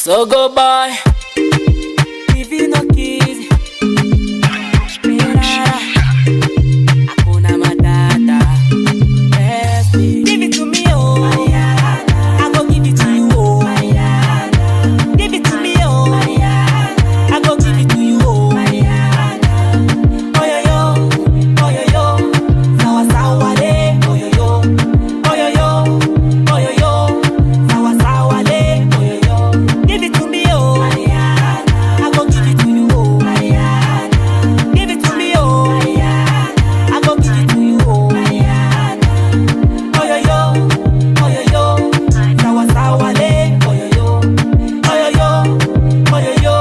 So go by. If you no kiss, Hakuna Matata. Give it to me, oh. I go give it to you, oh. Give it to me, oh. I go give it to you, oh. Oh yo yo, oh yo yo, sawa sawa le, oh yo yo, oh yo yo, oh yo yo, sawa sawa le, oh yo yo. Give it to me, oh. I go give it to you, oh. Give it to me, oh. I go give it to you, oh. Oh yo yo, oh yo yo, sawa sawa le, oh yo yo, oh yo yo, oh yo yo,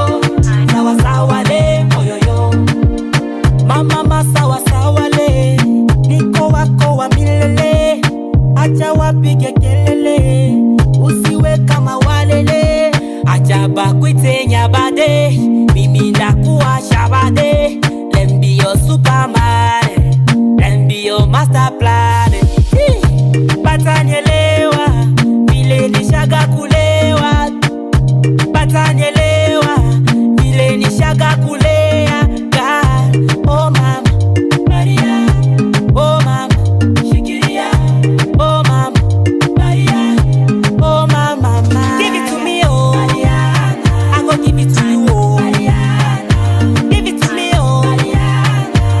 sawa sawa le, oh yo yo. Mama sawa sawa le, niko wako wa milele, acha wapige kelele, usiwe kama walele, acha bakwite nyabade, mimi ndakuwa shabade. Let me be your Superman, let me be your master plan. Batanyelewa, vile nishaga kulewa. Batanyelewa, vile nishaga kulea. God, oh mama, Maria, oh mama, Shikiria, oh mama, Maria, oh mama, mama. Give it to me, oh. I go give it to you, oh. Give it to me, oh.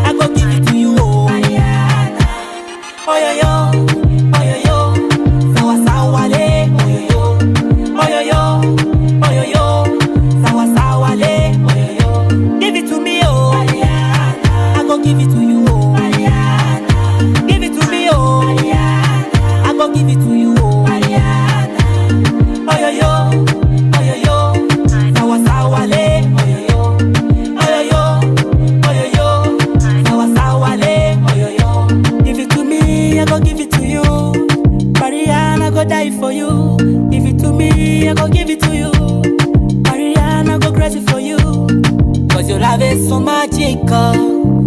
I go give it to you, oh. Oh yo yo, oh yo yo, sawa sawa le, oh yo yo, oh yo yo, oh yo yo, sawa sawa le, oh yo yo. Give it to me, oh. I go give it to you, oh. Give it to me, oh. I go give it to you, oh. Oh yo yo, oh yo yo, sawa sawa le, oh yo yo, oh yo yo, oh yo yo, sawa sawa le, oh yo yo. Give it to me, I go give it to you. Mariana go die for you. Give it to me, I go give it to you. Mariana go crazy for you. 'Cause your love is so magical.